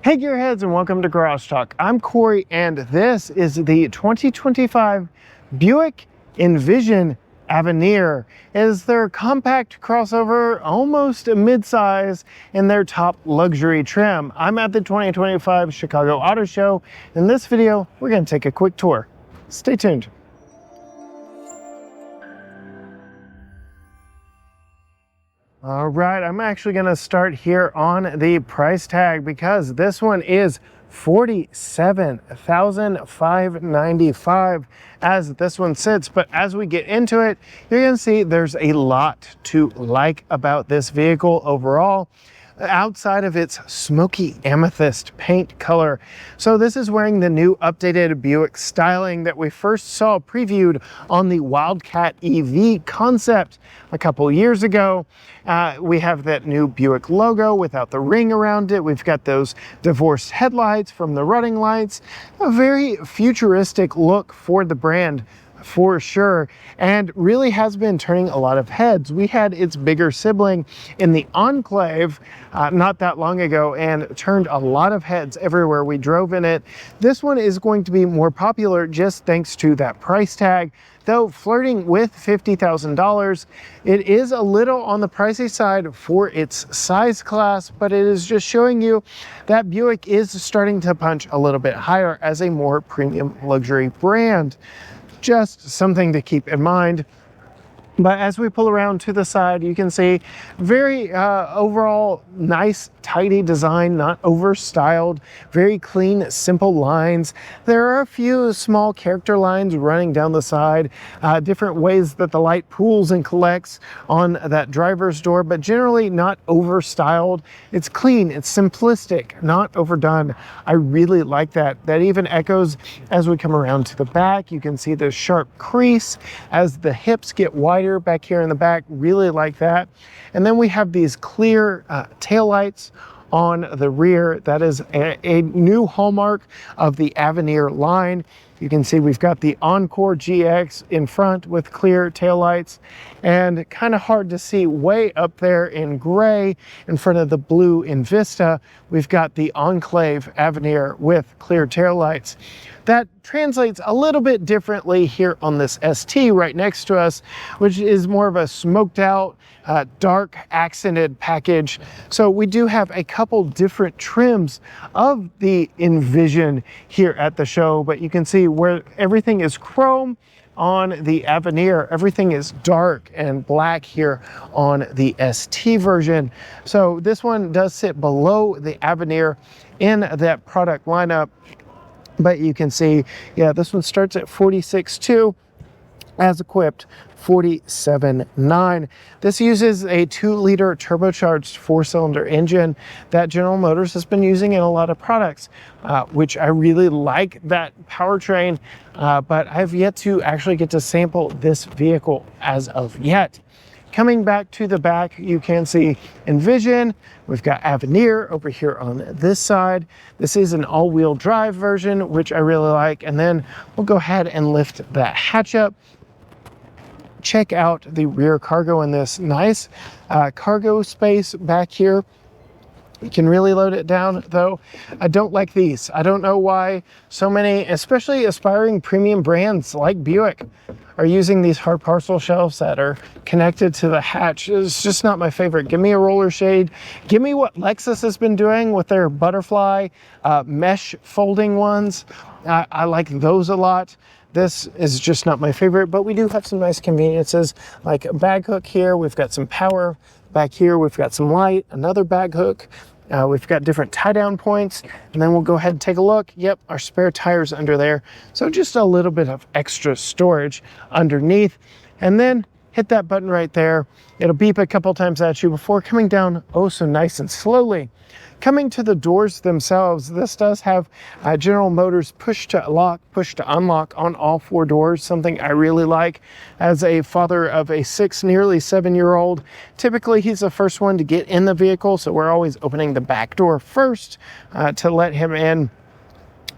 Hey Gearheads, and welcome to Garage Talk. I'm Cory and this is the 2025 Buick Envision Avenir. It is their compact crossover, almost a midsize in their top luxury trim. I'm at the 2025 Chicago Auto Show. In this video, we're going to take a quick tour. Stay tuned. All right, I'm actually going to start here on the price tag because this one is $47,595 as this one sits. But as we get into it, you're going to see there's a lot to like about this vehicle overall, outside of its smoky amethyst paint color. So this is wearing the new updated Buick styling that we first saw previewed on the Wildcat EV concept a couple years ago. We have that new Buick logo without the ring around it. We've got those divorced headlights from the running lights. A very futuristic look for the brand, for sure, and really has been turning a lot of heads. We had its bigger sibling in the Enclave not that long ago and turned a lot of heads everywhere we drove in it. This one is going to be more popular just thanks to that price tag. Though flirting with $50,000, it is a little on the pricey side for its size class, but it is just showing you that Buick is starting to punch a little bit higher as a more premium luxury brand. Just something to keep in mind. But as we pull around to the side, you can see very overall nice, tidy design, not over styled, very clean, simple lines. There are a few small character lines running down the side, different ways that the light pools and collects on that driver's door, but generally not over styled. It's clean, it's simplistic, not overdone. I really like that. That even echoes as we come around to the back. You can see the sharp crease as the hips get wider back here in the back. Really like that. And then we have these clear taillights on the rear. That is a new hallmark of the Avenir line. You can see we've got the Encore GX in front with clear taillights, and kind of hard to see way up there in gray in front of the blue in Vista. We've got the Enclave Avenir with clear taillights. That translates a little bit differently here on this ST right next to us, which is more of a smoked out, dark accented package. So we do have a couple different trims of the Envision here at the show, but you can see where everything is chrome on the Avenir, everything is dark and black here on the ST version. So this one does sit below the Avenir in that product lineup. But you can see, yeah, this one starts at $46,200, as equipped $47,900. This uses a 2-liter turbocharged 4-cylinder engine that General Motors has been using in a lot of products, which I really like that powertrain, but I've yet to actually get to sample this vehicle as of yet. Coming back to the back, you can see Envision. We've got Avenir over here on this side. This is an all-wheel drive version, which I really like. And then we'll go ahead and lift that hatch up. Check out the rear cargo in this. Nice cargo space back here. You can really load it down, though. I don't like these. I don't know why so many, especially aspiring premium brands like Buick, are using these hard parcel shelves that are connected to the hatch. It's just not my favorite. Give me a roller shade. Give me what Lexus has been doing with their butterfly mesh folding ones. I like those a lot. This is just not my favorite, but we do have some nice conveniences like a bag hook here. We've got some power back here. We've got some light, another bag hook. We've got different tie down points, and then we'll go ahead and take a look. Yep, our spare tires under there. So just a little bit of extra storage underneath, and then hit that button right there. It'll beep a couple times at you before coming down oh so nice and slowly. Coming to the doors themselves, this does have General Motors push to lock, push to unlock on all 4 doors, something I really like. As a father of a 6, nearly 7-year-old, typically he's the first one to get in the vehicle, so we're always opening the back door first to let him in.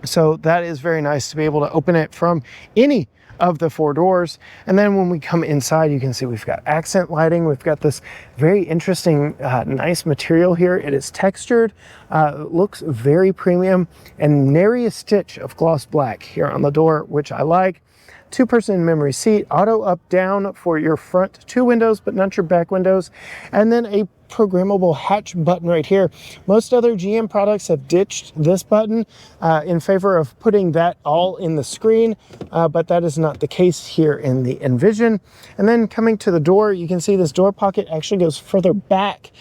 So that is very nice to be able to open it from any of the 4 doors. And then when we come inside, you can see we've got accent lighting. We've got this very interesting, nice material here. It is textured, looks very premium, and nary a stitch of gloss black here on the door, which I like. 2-person memory seat, auto up down for your front 2 windows, but not your back windows. And then a programmable hatch button right here. Most other GM products have ditched this button in favor of putting that all in the screen, but that is not the case here in the Envision. And then coming to the door, you can see this door pocket actually goes further back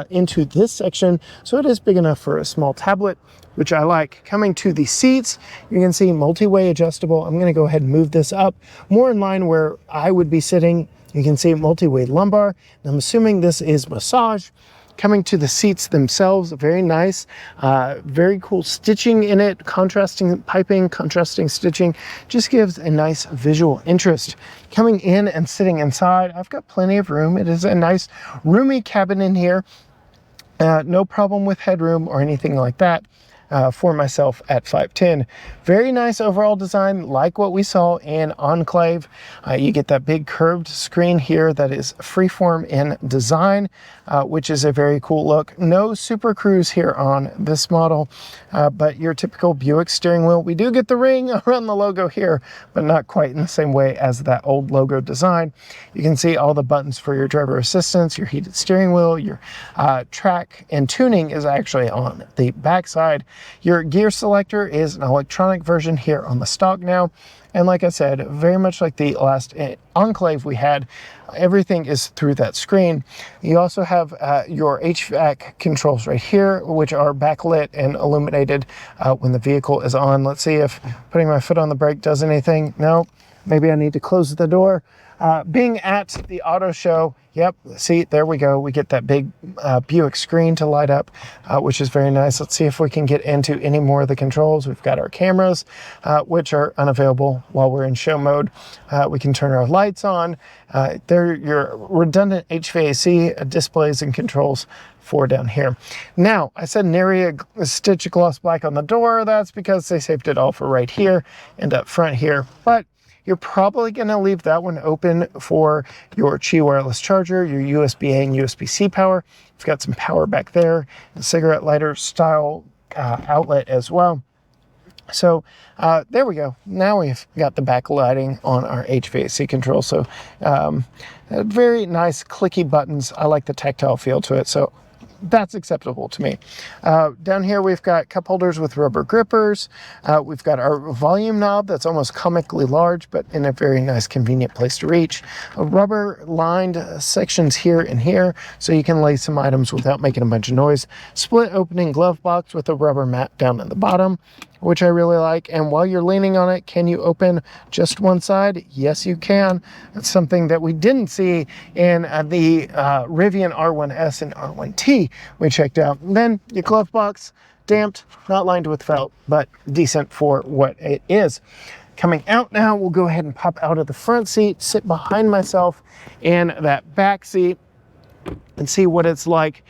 into this section, so it is big enough for a small tablet, which I like. Coming to the seats, you can see multi-way adjustable. I'm gonna go ahead and move this up more in line where I would be sitting. You can see multi-way lumbar, and I'm assuming this is massage. Coming to the seats themselves, very nice, very cool stitching in it, contrasting piping, contrasting stitching, just gives a nice visual interest. Coming in and sitting inside, I've got plenty of room. It is a nice roomy cabin in here. No problem with headroom or anything like that. For myself at 5'10". Very nice overall design, like what we saw in Enclave. You get that big curved screen here that is freeform in design, which is a very cool look. No Super Cruise here on this model, but your typical Buick steering wheel. We do get the ring around the logo here, but not quite in the same way as that old logo design. You can see all the buttons for your driver assistance, your heated steering wheel, your track and tuning is actually on the back side. Your gear selector is an electronic version here on the stock now. And like I said, very much like the last Enclave we had, everything is through that screen. You also have your HVAC controls right here, which are backlit and illuminated when the vehicle is on. Let's see if putting my foot on the brake does anything. No, maybe I need to close the door. Being at the auto show, yep, see, there we go. We get that big Buick screen to light up, which is very nice. Let's see if we can get into any more of the controls. We've got our cameras, which are unavailable while we're in show mode. We can turn our lights on. They're your redundant HVAC displays and controls for down here. Now, I said nary a stitch of gloss black on the door. That's because they saved it all for right here and up front here. But you're probably going to leave that one open for your Qi wireless charger, your USB-A and USB-C power. You've got some power back there, a cigarette lighter style outlet as well. So there we go. Now we've got the backlighting on our HVAC control. So very nice clicky buttons. I like the tactile feel to it. So that's acceptable to me. Down here we've got cup holders with rubber grippers. We've got our volume knob that's almost comically large, but in a very nice convenient place to reach. Rubber lined sections here and here, so you can lay some items without making a bunch of noise. Split opening glove box with a rubber mat down at the bottom, which I really like. And while you're leaning on it, can you open just one side? Yes, you can. That's something that we didn't see in the Rivian R1S and R1T we checked out. And then your glove box, damped, not lined with felt, but decent for what it is. Coming out now, we'll go ahead and pop out of the front seat, sit behind myself in that back seat, and see what it's like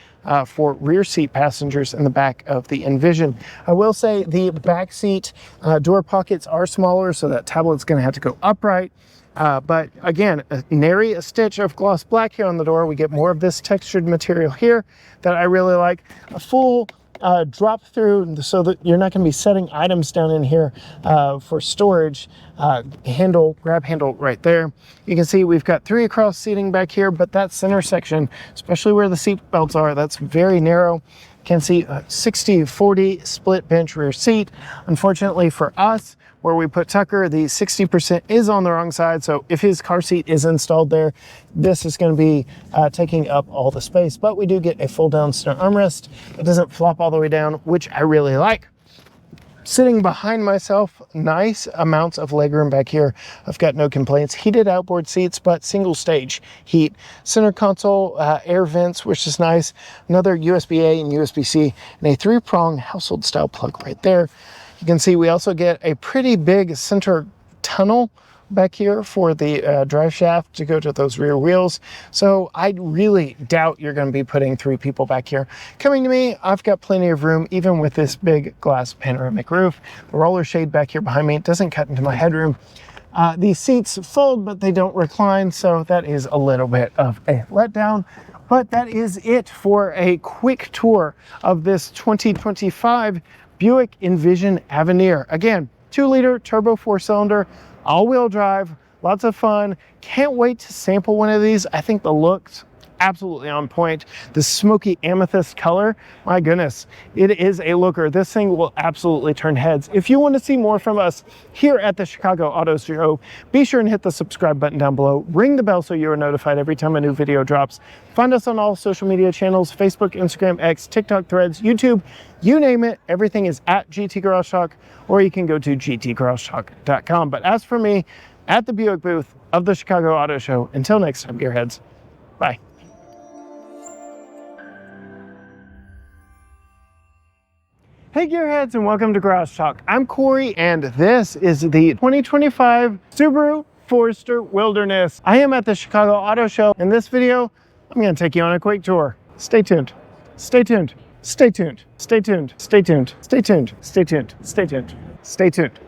for rear seat passengers in the back of the Envision. I will say the back seat door pockets are smaller, so that tablet's going to have to go upright. But again, nary a stitch of gloss black here on the door. We get more of this textured material here that I really like. A full drop through so that you're not going to be setting items down in here for storage. Grab handle right there. You can see we've got 3 across seating back here, but that center section, especially where the seat belts are, that's very narrow. You can see a 60-40 split bench rear seat. Unfortunately for us, where we put Tucker, the 60% is on the wrong side. So if his car seat is installed there, this is going to be taking up all the space. But we do get a full down center armrest. It doesn't flop all the way down, which I really like. Sitting behind myself, nice amounts of legroom back here. I've got no complaints. Heated outboard seats, but single stage heat. Center console, air vents, which is nice. Another USB-A and USB-C, and a 3-prong household style plug right there. You can see we also get a pretty big center tunnel back here for the drive shaft to go to those rear wheels. So I really doubt you're going to be putting 3 people back here. Coming to me, I've got plenty of room, even with this big glass panoramic roof. The roller shade back here behind me doesn't cut into my headroom. The seats fold, but they don't recline, so that is a little bit of a letdown. But that is it for a quick tour of this 2025 Buick Envision Avenir. Again, 2-liter turbo 4-cylinder, all-wheel drive, lots of fun. Can't wait to sample one of these. I think the looks absolutely on point. The smoky amethyst color, my goodness, it is a looker. This thing will absolutely turn heads. If you want to see more from us here at the Chicago Auto Show, be sure and hit the subscribe button down below. Ring the bell so you are notified every time a new video drops. Find us on all social media channels: Facebook, Instagram, X, TikTok, Threads, YouTube, you name it. Everything is at GT Garage Talk, or you can go to gtgaragetalk.com. But as for me, at the Buick booth of the Chicago Auto Show, until next time, gearheads, bye. Hey gearheads, and welcome to Garage Talk. I'm Cory, and this is the 2025 Subaru Forester Wilderness. I am at the Chicago Auto Show. In this video, I'm going to take you on a quick tour. Stay tuned. Stay tuned. Stay tuned. Stay tuned. Stay tuned. Stay tuned. Stay tuned. Stay tuned. Stay tuned.